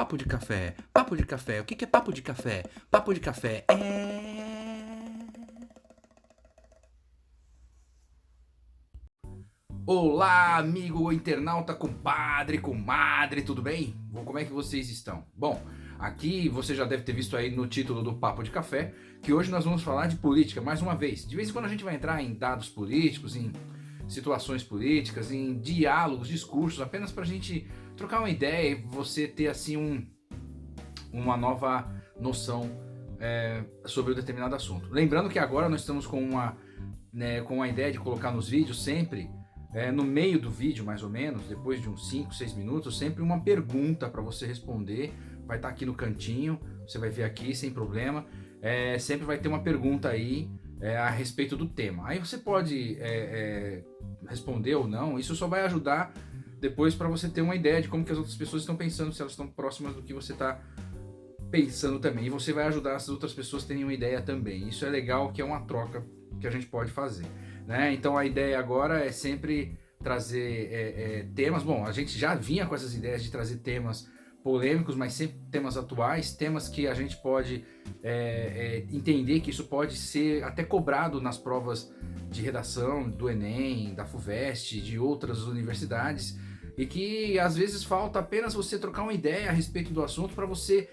papo de café. Papo de café. O que é papo de café? Papo de café Olá, amigo internauta, compadre, comadre, tudo bem? Como é que vocês estão? Bom, aqui você já deve ter visto aí no título do Papo de Café que hoje nós vamos falar de política, mais uma vez. De vez em quando a gente vai entrar em dados políticos, em situações políticas, em diálogos, discursos, apenas para a gente trocar uma ideia e você ter assim uma nova noção sobre um determinado assunto. Lembrando que agora nós estamos com a ideia de colocar nos vídeos sempre, no meio do vídeo mais ou menos, depois de uns 5, 6 minutos, sempre uma pergunta para você responder. Vai estar aqui no cantinho, você vai ver aqui sem problema. Sempre vai ter uma pergunta aí a respeito do tema. Aí você pode responder ou não. Isso só vai ajudar depois para você ter uma ideia de como que as outras pessoas estão pensando, se elas estão próximas do que você está pensando também. E você vai ajudar as outras pessoas a terem uma ideia também. Isso é legal, que é uma troca que a gente pode fazer, né? Então a ideia agora é sempre trazer temas. Bom, a gente já vinha com essas ideias de trazer temas polêmicos, mas sempre temas atuais, temas que a gente pode entender que isso pode ser até cobrado nas provas de redação do Enem, da FUVEST, de outras universidades, e que às vezes falta apenas você trocar uma ideia a respeito do assunto para você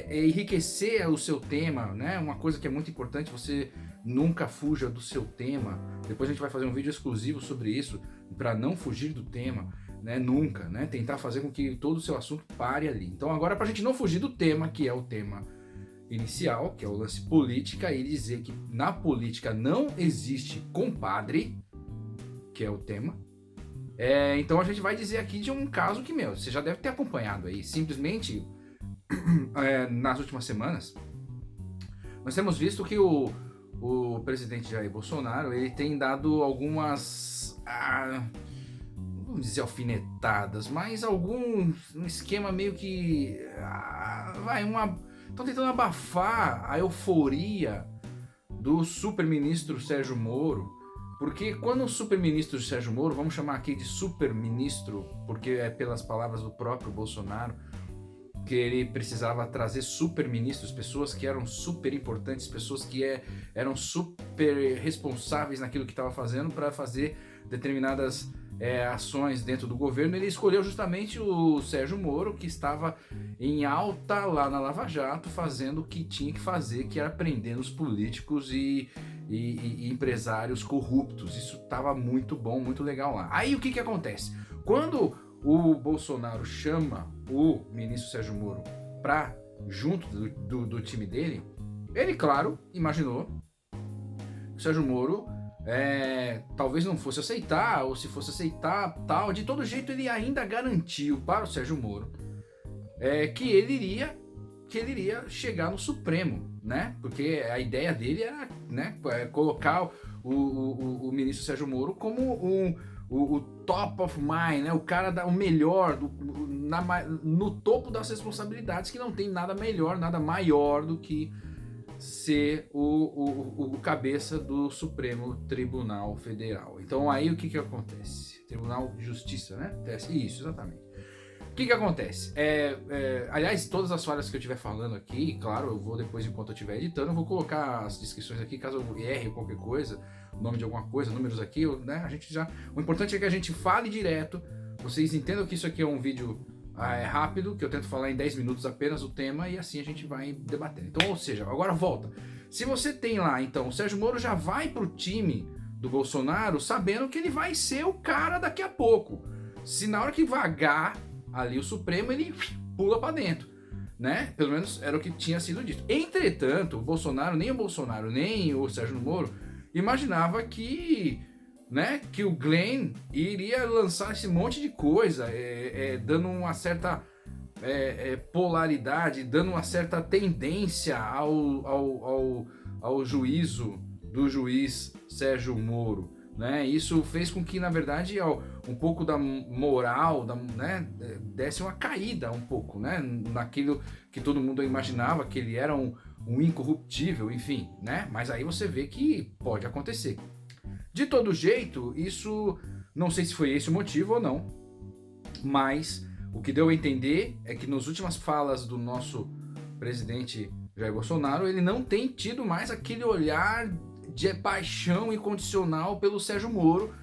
enriquecer o seu tema, né? Uma coisa que é muito importante, você nunca fuja do seu tema. Depois a gente vai fazer um vídeo exclusivo sobre isso, para não fugir do tema, né? Nunca, né? Tentar fazer com que todo o seu assunto pare ali. Então agora, para a gente não fugir do tema, que é o tema inicial, que é o lance política, e dizer que na política não existe compadre, que é o tema. Então a gente vai dizer aqui de um caso que, você já deve ter acompanhado aí. Simplesmente, nas últimas semanas, nós temos visto que o presidente Jair Bolsonaro, ele tem dado algumas, vamos dizer alfinetadas, mas um esquema meio que, estão tentando abafar a euforia do super-ministro Sérgio Moro. Porque quando o super-ministro Sérgio Moro, vamos chamar aqui de super-ministro, porque é pelas palavras do próprio Bolsonaro, que ele precisava trazer super-ministros, pessoas que eram super importantes, pessoas que eram super responsáveis naquilo que estava fazendo para fazer determinadas ações dentro do governo. Ele escolheu justamente o Sérgio Moro, que estava em alta lá na Lava Jato, fazendo o que tinha que fazer, que era prendendo os políticos e empresários corruptos. Isso estava muito bom, muito legal lá. Aí o que acontece? Quando o Bolsonaro chama o ministro Sérgio Moro para junto do time dele, ele, claro, imaginou que o Sérgio Moro talvez não fosse aceitar, ou se fosse aceitar, tal. De todo jeito, ele ainda garantiu para o Sérgio Moro que ele iria chegar no Supremo, né? Porque a ideia dele era, né, colocar o ministro Sérgio Moro como o top of mind, né? O cara o melhor, no topo das responsabilidades, que não tem nada melhor, nada maior do que ser o cabeça do Supremo Tribunal Federal. Então aí o que acontece? Tribunal de Justiça, né? Isso, exatamente. O que acontece? Aliás, todas as falhas que eu estiver falando aqui, claro, eu vou depois, enquanto eu estiver editando, eu vou colocar as descrições aqui, caso eu erre qualquer coisa, o nome de alguma coisa, números aqui, né? O importante é que a gente fale direto, vocês entendam que isso aqui é um vídeo rápido, que eu tento falar em 10 minutos apenas o tema, e assim a gente vai debatendo. Então, ou seja, agora volta. Se você tem lá, então, o Sérgio Moro já vai pro time do Bolsonaro sabendo que ele vai ser o cara daqui a pouco. Se na hora que vagar ali o Supremo, ele pula para dentro, né? Pelo menos era o que tinha sido dito. Entretanto, nem o Bolsonaro, nem o Sérgio Moro imaginava que o Glenn iria lançar esse monte de coisa, dando uma certa polaridade, dando uma certa tendência ao juízo do juiz Sérgio Moro, né? Isso fez com que, na verdade, um pouco da moral, desse uma caída um pouco, né? Naquilo que todo mundo imaginava, que ele era um incorruptível, enfim, né? Mas aí você vê que pode acontecer. De todo jeito, isso, não sei se foi esse o motivo ou não, mas O que deu a entender é que nas últimas falas do nosso presidente Jair Bolsonaro, ele não tem tido mais aquele olhar de paixão incondicional pelo Sérgio Moro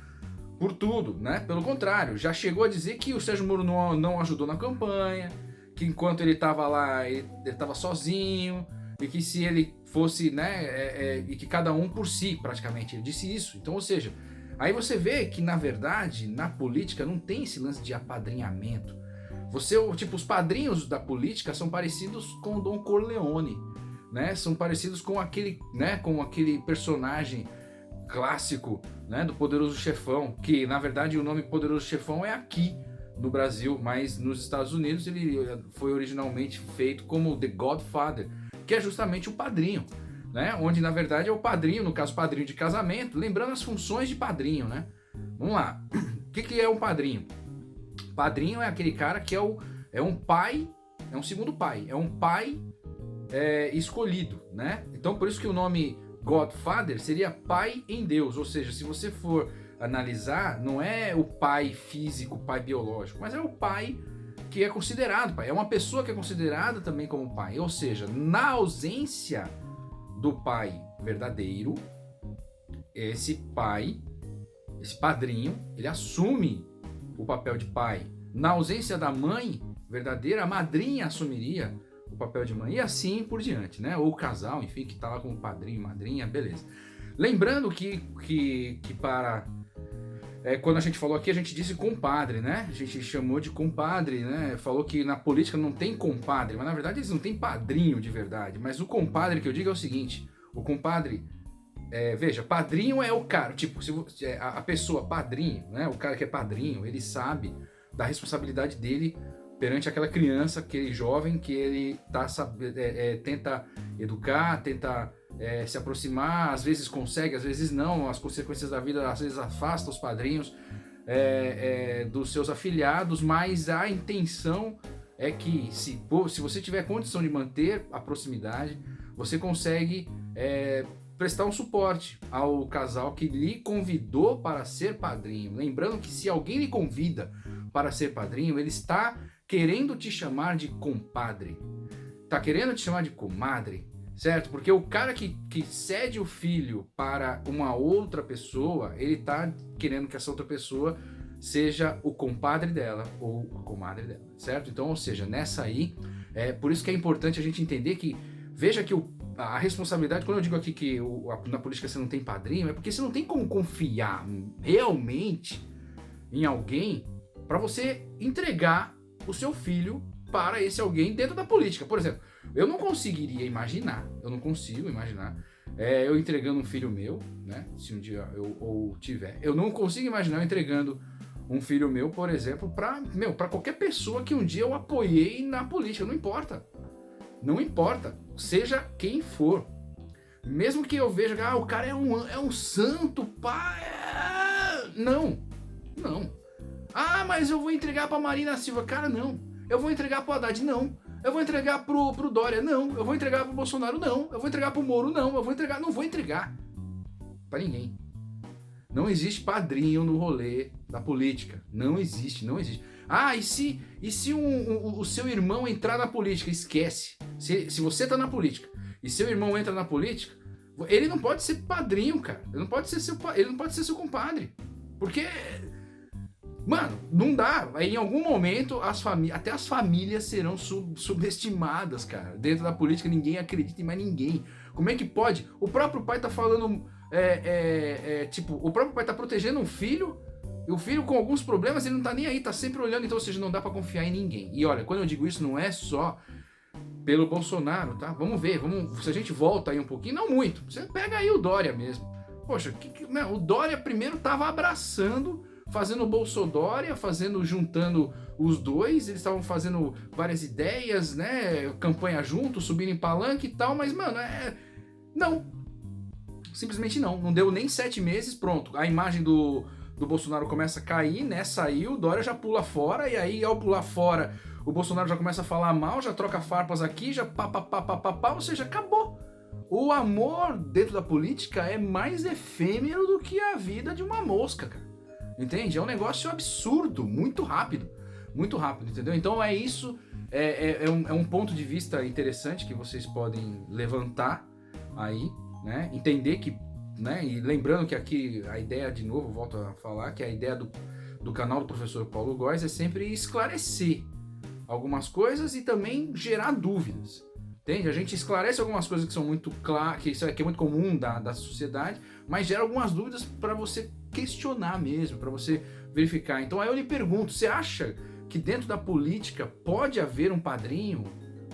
por tudo, né? Pelo contrário, já chegou a dizer que o Sérgio Moro não ajudou na campanha, que enquanto ele estava lá, ele estava sozinho, e que se ele fosse, né, e que cada um por si, praticamente, ele disse isso. Então, ou seja, aí você vê que, na verdade, na política não tem esse lance de apadrinhamento. Tipo, os padrinhos da política são parecidos com o Don Corleone, né? São parecidos com aquele personagem clássico, né, do Poderoso Chefão, que, na verdade, o nome Poderoso Chefão é aqui no Brasil, mas nos Estados Unidos ele foi originalmente feito como The Godfather, que é justamente o padrinho, né? Onde, na verdade, é o padrinho, no caso, padrinho de casamento, lembrando as funções de padrinho, né? Vamos lá. O que é um padrinho? Padrinho é aquele cara que é um pai, é um segundo pai, é um pai escolhido, né? Então, por isso que o nome Godfather seria pai em Deus, ou seja, se você for analisar, não é o pai físico, o pai biológico, mas é o pai que é considerado pai, é uma pessoa que é considerada também como pai, ou seja, na ausência do pai verdadeiro, esse padrinho, ele assume o papel de pai. Na ausência da mãe verdadeira, a madrinha assumiria o papel de mãe, e assim por diante, né? Ou o casal, enfim, que tá lá como padrinho, madrinha, beleza. Lembrando que para... quando a gente falou aqui, a gente disse compadre, né? A gente chamou de compadre, né? Falou que na política não tem compadre, mas na verdade eles não têm padrinho de verdade. Mas o compadre que eu digo é o seguinte, o compadre... veja, padrinho é o cara, tipo, a pessoa padrinho, né? O cara que é padrinho, ele sabe da responsabilidade dele perante aquela criança, aquele jovem que ele tenta educar, tenta se aproximar, às vezes consegue, às vezes não, as consequências da vida às vezes afastam os padrinhos dos seus afilhados, mas a intenção é que se você tiver condição de manter a proximidade, você consegue prestar um suporte ao casal que lhe convidou para ser padrinho. Lembrando que se alguém lhe convida para ser padrinho, ele está querendo te chamar de compadre, tá querendo te chamar de comadre, certo? Porque o cara que cede o filho para uma outra pessoa, ele tá querendo que essa outra pessoa seja o compadre dela ou a comadre dela, certo? Então, ou seja, nessa aí, por isso que é importante a gente entender que, veja que a responsabilidade, quando eu digo aqui que na política você não tem padrinho, é porque você não tem como confiar realmente em alguém para você entregar o seu filho para esse alguém dentro da política. Por exemplo, eu não consigo imaginar eu entregando um filho meu, né, se um dia eu tiver, eu não consigo imaginar eu entregando um filho meu, por exemplo, para qualquer pessoa que um dia eu apoiei na política, não importa, seja quem for, mesmo que eu veja, o cara é um santo, pai, não, mas eu vou entregar pra Marina Silva. Cara, não. Eu vou entregar pro Haddad, não. Eu vou entregar pro Dória, não. Eu vou entregar pro Bolsonaro, não. Eu vou entregar pro Moro, não. Não vou entregar pra ninguém. Não existe padrinho no rolê da política. Não existe. E se o seu irmão entrar na política? Esquece. Se você tá na política e seu irmão entra na política, ele não pode ser padrinho, cara. Ele não pode ser seu compadre. Porque... Mano, não dá. Em algum momento, até as famílias serão subestimadas, cara. Dentro da política, ninguém acredita em mais ninguém. Como é que pode? O próprio pai tá falando... o próprio pai tá protegendo um filho, e o filho com alguns problemas, ele não tá nem aí, tá sempre olhando. Então, ou seja, não dá pra confiar em ninguém. E olha, quando eu digo isso, não é só pelo Bolsonaro, tá? Vamos ver, se a gente volta aí um pouquinho, não muito. Você pega aí o Dória mesmo. Poxa, o Dória primeiro tava abraçando... fazendo o Bolsodória, juntando os dois, eles estavam fazendo várias ideias, né, campanha junto, subindo em palanque e tal, mas, mano, não, simplesmente não deu nem 7 meses, pronto, a imagem do Bolsonaro começa a cair, né, saiu, o Dória já pula fora, e aí ao pular fora, o Bolsonaro já começa a falar mal, já troca farpas aqui, já pá, ou seja, acabou. O amor dentro da política é mais efêmero do que a vida de uma mosca, cara. Entende? É um negócio absurdo, muito rápido. muito rápido, entendeu? Então é isso, é um ponto de vista interessante que vocês podem levantar aí, né? Entender que, né? E lembrando que aqui a ideia, de novo, volto a falar, que a ideia do canal do professor Paulo Góes é sempre esclarecer algumas coisas e também gerar dúvidas. Entende? A gente esclarece algumas coisas que são muito claras, que é muito comum da sociedade, mas gera algumas dúvidas para você questionar mesmo, para você verificar. Então aí eu lhe pergunto, você acha que dentro da política pode haver um padrinho?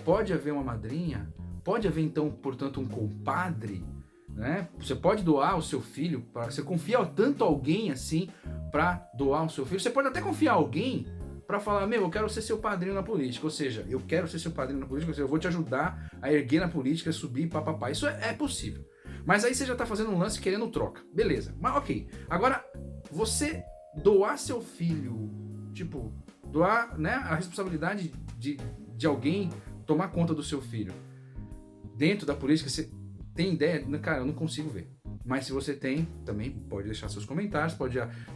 Pode haver uma madrinha? Pode haver então, portanto, um compadre? Né? Você pode doar o seu filho, você confia tanto alguém assim para doar o seu filho? Você pode até confiar alguém para falar, eu quero ser seu padrinho na política, ou seja, eu quero ser seu padrinho na política, ou seja, eu vou te ajudar a erguer na política, subir, papapá. Isso é possível. Mas aí você já tá fazendo um lance querendo troca. Beleza, mas ok. Agora, você doar seu filho, tipo, doar, né, a responsabilidade de alguém tomar conta do seu filho dentro da política, você tem ideia? Cara, eu não consigo ver. Mas se você tem, também pode deixar seus comentários,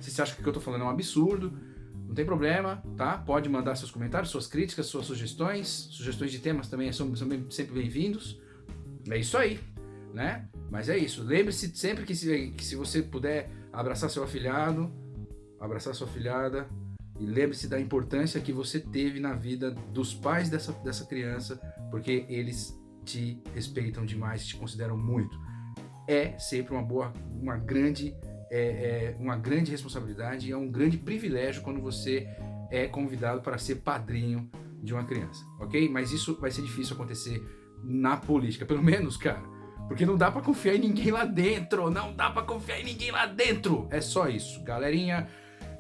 se você acha que o que eu tô falando é um absurdo, não tem problema, tá? Pode mandar seus comentários, suas críticas, suas sugestões de temas também são sempre bem-vindos. É isso aí, né? Mas é isso. Lembre-se sempre que se você puder abraçar seu afilhado, abraçar sua afilhada, e lembre-se da importância que você teve na vida dos pais dessa criança, porque eles te respeitam demais, te consideram muito. É sempre uma grande responsabilidade e é um grande privilégio quando você é convidado para ser padrinho de uma criança, ok? Mas isso vai ser difícil acontecer na política, pelo menos, cara, porque não dá para confiar em ninguém lá dentro, é só isso. Galerinha,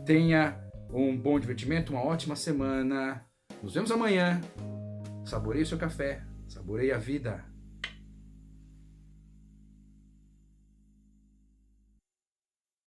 tenha um bom divertimento, uma ótima semana, nos vemos amanhã, saboreie o seu café, saboreie a vida.